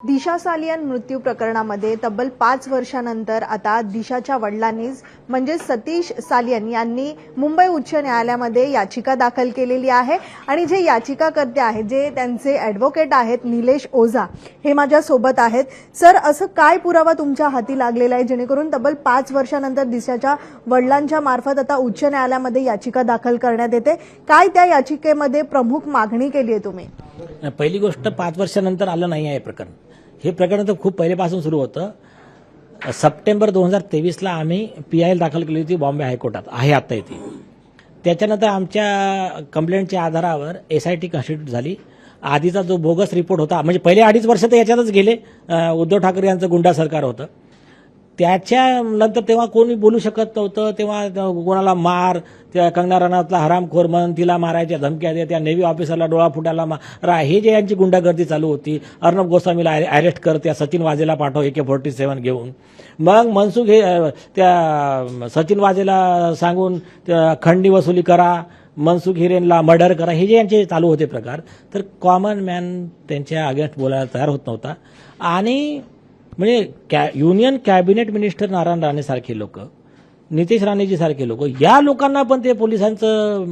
दिशा सालियन मृत्यू प्रकरणामध्ये तब्बल 5 वर्षांनंतर आता दिशाच्या वडिलांनीच म्हणजे सतीश सालियन यांनी मुंबई उच्च न्यायालयामध्ये याचिका दाखल केलेली आहे आणि जे याचिकाकर्ते आहेत जे त्यांचे ॲडव्होकेट आहेत निलेश ओझा हे माझ्या सोबत आहेत. सर, असं काय पुरावा तुमच्या हाती लागलेला आहे जेणेकरून तब्बल 5 वर्षांनंतर दिशाच्या वडिलांच्या मार्फत आता उच्च न्यायालयामध्ये याचिका दाखल करण्यात येते? काय त्या याचिकेमध्ये प्रमुख मागणी केली आहे तुम्ही? पहिली गोष्ट 5 वर्षानंतर आलं नाही आहे प्रकरण. हे प्रकरण तर खूप पहिलेपासून सुरू होतं. सप्टेंबर 2023ला आम्ही PIL दाखल केली होती बॉम्बे हायकोर्टात, आहे आता इथे. त्याच्यानंतर आमच्या कंप्लेंटच्या आधारावर SIT कॉन्स्टिट्यूट झाली. आधीचा जो बोगस रिपोर्ट होता, म्हणजे पहिले 2.5 वर्ष तर याच्यातच गेले. उद्धव ठाकरे यांचं गुंडा सरकार होतं. त्याच्यानंतर तेव्हा कोणी बोलू शकत नव्हतं. तेव्हा कोणाला मार, त्या कंगना रनौतला हरामखोर म्हणून तिला मारायच्या धमक्या द्या, त्या नेव्ही ऑफिसरला डोळा फुटायला मारा, हे जे यांची गुंडागर्दी चालू होती. अर्णब गोस्वामीला अरेस्ट कर, त्या सचिन वाझेला पाठव AK-47 घेऊन. मग मनसुख हे त्या सचिन वाझेला सांगून खंडणी वसुली करा, मनसुख हिरेनला मर्डर करा, हे जे यांचे चालू होते प्रकार. तर कॉमन मॅन त्यांच्या अगेन्स्ट बोलायला तयार होत नव्हता. आणि म्हणजे union cabinet minister Narayan Rane सारखे लोक, नितेश राणेजी सारखे लोक, या लोकांना पण ते पोलिसांचं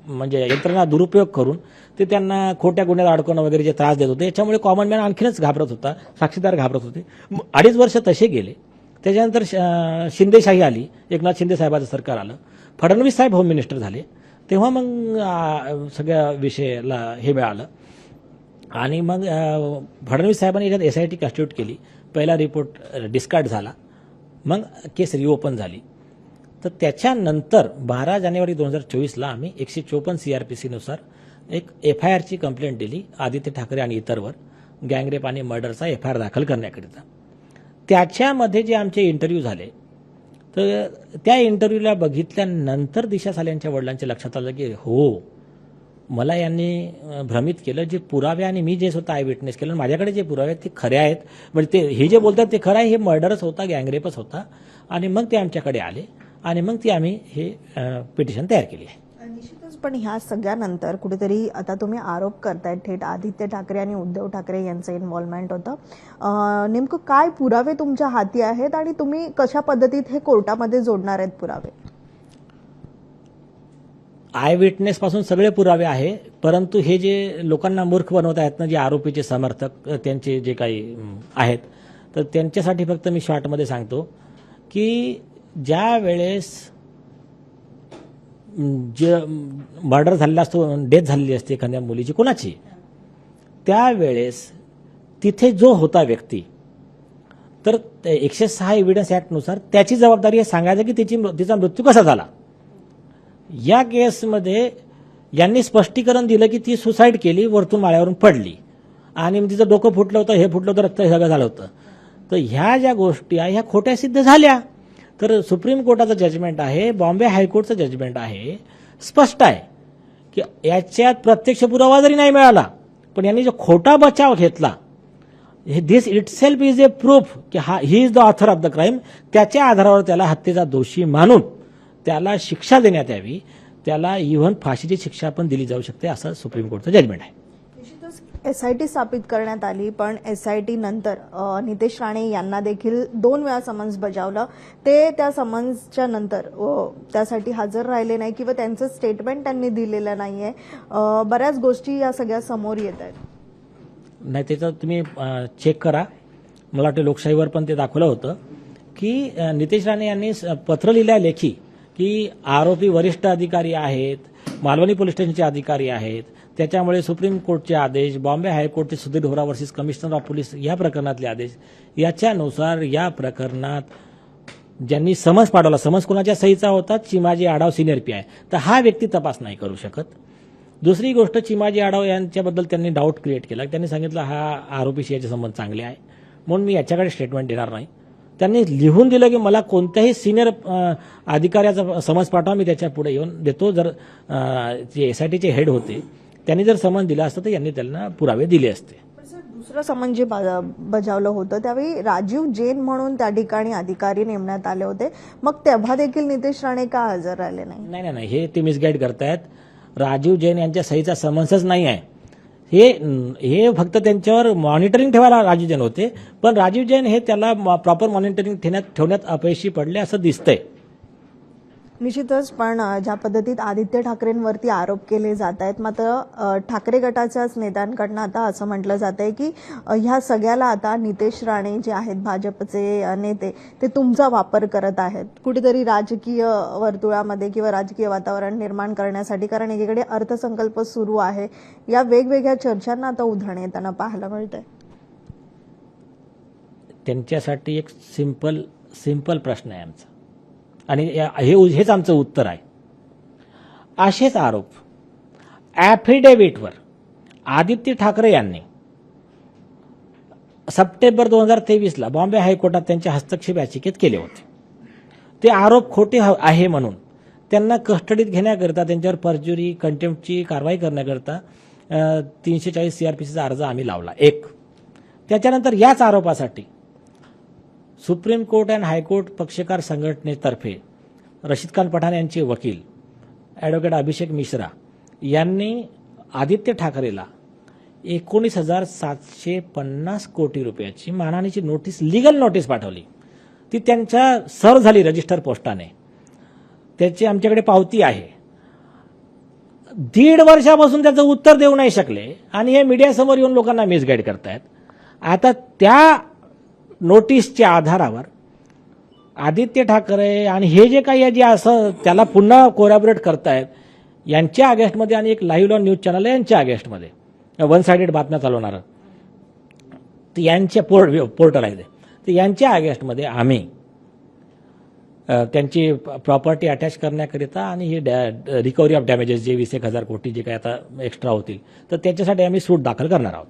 म्हणजे यंत्रणा दुरुपयोग करून ते त्यांना खोट्या गुन्ह्यात अडकवणं वगैरे जे त्रास देत होते. याच्यामुळे कॉमन मॅन आणखीनच घाबरत होता, साक्षीदार घाबरत होते. 2.5 वर्ष तसे गेले. त्याच्यानंतर शिंदेशाही आली, एकनाथ शिंदे साहेबांचं सरकार आलं, फडणवीस साहेब होम मिनिस्टर झाले. तेव्हा मग सगळ्या विषयाला हे मिळालं. आणि मग फडणवीस साहेबांनी याच्यात SIT कॉन्स्टिट्यूट केली. पहिला रिपोर्ट डिस्कार्ड झाला, मग केस रिओपन झाली. तर त्याच्यानंतर 12 जानेवारी 2024ला आम्ही 154 CRPC नुसार एक FIRची कंप्लेंट दिली आदित्य ठाकरे आणि इतरवर, गँगरेप आणि मर्डरचा FIR दाखल करण्याकरिता. त्याच्यामध्ये जे आमचे इंटरव्ह्यू झाले, तर त्या इंटरव्ह्यूला बघितल्यानंतर दिशा सालियनच्या वडिलांच्या लक्षात आलं की हो, मला यांनी भ्रमित केलं. जे पुरावे आणि मी जे स्वतः आय विटनेस केलं, माझ्याकडे जे पुरावे आहेत ते खरे आहेत, म्हणजे ते हे जे बोलतात ते खरं आहे, हे मर्डरच होता, गँगरेपच होता. आणि मग ते आमच्याकडे आले आणि मग ती आम्ही हे पिटिशन तयार केली आहे. निश्चितच. पण ह्या सगळ्यानंतर कुठेतरी आता तुम्ही आरोप करताय थेट आदित्य ठाकरे आणि उद्धव ठाकरे यांचं इन्व्हॉल्वमेंट होतं. नेमकं काय पुरावे तुमच्या हाती आहेत आणि तुम्ही कशा पद्धतीत हे कोर्टामध्ये जोडणार आहेत पुरावे? आय विटनेस पासून सगळे पुरावे आहे, परंतु हे जे लोकांना मूर्ख बनवत आहेत ना, जे आरोपीचे समर्थक त्यांचे जे काही आहेत, तर त्यांच्यासाठी फक्त मी शॉर्टमध्ये सांगतो की ज्या वेळेस जे मर्डर झालेला असतो, डेथ झालेली असते एखाद्या मुलीची कोणाची, त्यावेळेस तिथे जो होता व्यक्ती, तर 106 एव्हिडन्स ॲक्टनुसार त्याची जबाबदारी हे सांगायचं की तिचा मृत्यू कसा झाला. या केसमध्ये यांनी स्पष्टीकरण दिलं की ती सुसाईड केली, वरतून माळ्यावरून पडली आणि तिचं डोकं फुटलं होतं, हे फुटलं होतं, रक्त सगळं झालं होतं. तर ह्या ज्या गोष्टी आहे ह्या खोट्या सिद्ध झाल्या. तर सुप्रीम कोर्टाचं जजमेंट आहे, बॉम्बे हायकोर्टचं जजमेंट आहे, स्पष्ट आहे की याच्यात प्रत्यक्ष पुरावा जरी नाही मिळाला, पण यांनी जो खोटा बचाव घेतला, दिस इटसेल्फ इज ए प्रूफ की he is the author of the crime. त्याच्या आधारावर त्याला हत्येचा दोषी मानून त्याला शिक्षा देण्यात यावी, त्याला इव्हन फाशीची शिक्षा पण दिली जाऊ शकते, असं सुप्रीम कोर्टचं जजमेंट आहे. SIT स्थापित करण्यात आली, पण SIT नंतर नितेश राणे यांना देखील 2 वेळा समन्स बजावलं. ते त्या समन्सच्या नंतर त्यासाठी हजर राहिले नाही किंवा त्यांचं स्टेटमेंट त्यांनी दिलेलं नाहीये. बऱ्याच गोष्टी या सगळ्या समोर येत आहेत. नाही, त्याचं तुम्ही चेक करा. मला वाटतं लोकशाहीवर पण ते दाखवलं होतं की नितेश राणे यांनी पत्र लिहिल्या लेखी की आरोपी वरिष्ठ अधिकारी आहेत, मालवणी पोलीस स्टेशनचे अधिकारी आहेत, त्याच्यामुळे सुप्रीम कोर्टचे आदेश, बॉम्बे हायकोर्टचे सुधीर होरा वर्सेस कमिशनर ऑफ पोलीस या प्रकरणातले आदेश, याच्यानुसार या प्रकरणात ज्यांनी समन्स पाठवला, समन्स कोणाच्या सहीचा होता, चिमाजी आढाव सिनियर PI, तर हा व्यक्ती तपास नाही करू शकत. दुसरी गोष्ट, चिमाजी आढाव यांच्याबद्दल त्यांनी डाऊट क्रिएट केला. त्यांनी सांगितलं हा आरोपीशी याचे संबंध चांगले आहे, म्हणून मी याच्याकडे स्टेटमेंट देणार नाही. त्यांनी लिहून दिलं की मला कोणत्याही सिनियर अधिकाऱ्याचा समन्स पाठवा, मी त्याच्या पुढे येऊन देतो. जर जे SITचे हेड होते त्यांनी जर समन्स दिलं असतं तर यांनी त्यांना पुरावे दिले असते. दुसरं समन्स जे बजावलं होतं त्यावेळी राजीव जैन म्हणून त्या ठिकाणी अधिकारी नेमण्यात आले होते, मग तेव्हा देखील नितेश राणे का हजर राहिले नाही? नाही, हे ते मिसगाईड करतायत. राजीव जैन यांच्या सहीचा समन्सच नाही आहे. हे फक्त त्यांच्यावर मॉनिटरिंग ठेवायला राजीव जैन होते, पण राजीव जैन हे त्याला प्रॉपर मॉनिटरिंग ठेवण्यात अपयशी पडले असं दिसतंय. निश्चितच, पण ज्या पद्धतीत आदित्य ठाकरेंवरती आरोप केले जात आहेत, मात्र ठाकरे गटाच्याच नेत्यांकडनं आता असं म्हटलं जात आहे की ह्या सगळ्याला आता नितेश राणे जे आहेत भाजपचे नेते, ते तुमचा वापर करत आहेत कुठेतरी राजकीय वर्तुळामध्ये किंवा राजकीय वातावरण निर्माण करण्यासाठी. कारण एकीकडे अर्थसंकल्प सुरू आहे, या वेगवेगळ्या चर्चांना आता उधाण येताना पाहायला मिळतंय. त्यांच्यासाठी एक सिंपल प्रश्न आहे आमचा, आणि हेच आमचं उत्तर आहे. असेच आरोप ॲफिडेव्हिटवर आदित्य ठाकरे यांनी सप्टेंबर 2023ला बॉम्बे हायकोर्टात त्यांच्या हस्तक्षेप याचिकेत केले होते. ते आरोप खोटे आहे म्हणून त्यांना कस्टडीत घेण्याकरता, त्यांच्यावर परजुरी कंटेम्प्टची कारवाई करण्याकरता 340 CRPCचा अर्ज आम्ही लावला. एक त्याच्यानंतर याच आरोपासाठी सुप्रीम कोर्ट अँड हायकोर्ट पक्षकार संघटनेतर्फे रशीद खान पठाण यांचे वकील ॲडव्होकेट अभिषेक मिश्रा यांनी आदित्य ठाकरेला 19,750 कोटी रुपयाची मानहानीची नोटीस, लीगल नोटीस पाठवली. ती त्यांच्या सर्व झाली रजिस्टर पोस्टाने. त्याची आमच्याकडे पावती आहे. 1.5 वर्षापासून त्याचं उत्तर देऊ नाही शकले आणि हे मीडियासमोर येऊन लोकांना मिसगाईड करतायत. आता त्या नोटीसच्या आधारावर आदित्य ठाकरे आणि हे जे काही जे असं त्याला पुन्हा कोरॅबोरेट करतायत, यांच्या अगेन्स्टमध्ये आणि एक लाईव्ह लॉ न्यूज चॅनल यांच्या अगेन्स्टमध्ये वन साइडेड बातम्या चालवणारं यांचे पोर्टल आहे ते, यांच्या अगेन्स्टमध्ये आम्ही त्यांची प्रॉपर्टी अटॅच करण्याकरिता आणि हे रिकव्हरी ऑफ डॅमेजेस जे 20,000 कोटी जे काही आता एक्स्ट्रा होतील, तर त्याच्यासाठी आम्ही सूट दाखल करणार आहोत.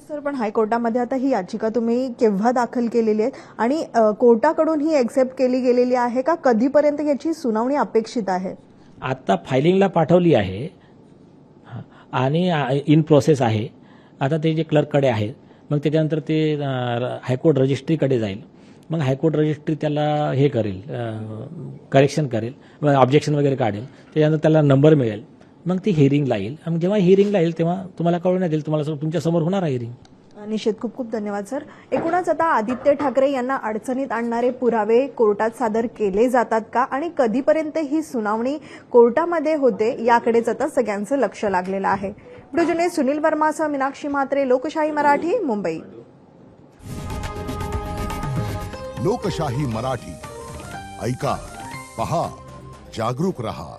सर, पण हायकोर्टामध्ये आता ही याचिका तुम्ही केव्हा दाखल केलेली आहे आणि कोर्टाकडून ही एक्सेप्ट केली गेलेली आहे का? कधीपर्यंत याची सुनावणी अपेक्षित आहे? आता फायलिंगला पाठवली आहे आणि इन प्रोसेस आहे. आता ते जे क्लर्ककडे आहे, मग त्याच्यानंतर ते हायकोर्ट रजिस्ट्रीकडे जाईल. मग हायकोर्ट रजिस्ट्री त्याला हे करेल, करेक्शन करेल, ऑब्जेक्शन वगैरे काढेल. त्याच्यानंतर त्याला नंबर मिळेल. मग ती हिअरिंगला येईल. मग जेव्हा हिअरिंगला येईल तेव्हा तुम्हाला कळवण्यात येईल, तुम्हाला तुमच्या समोर होणार आहे हिअरिंग. निश्चित, खूप खूप धन्यवाद सर. एकूणच आता आदित्य ठाकरे यांना अडचणीत आणणारे पुरावे कोर्टात सादर केले जातात का, आणि कधीपर्यंत ही सुनावणी कोर्टामध्ये होते, याकडेच आता सगळ्यांचं लक्ष लागलेलं आहे. व्हिडिओ सुनील वर्मासह मीनाक्षी म्हात्रे, लोकशाही मराठी, मुंबई. लोकशाही मराठी ऐका, पहा, जागरूक रहा.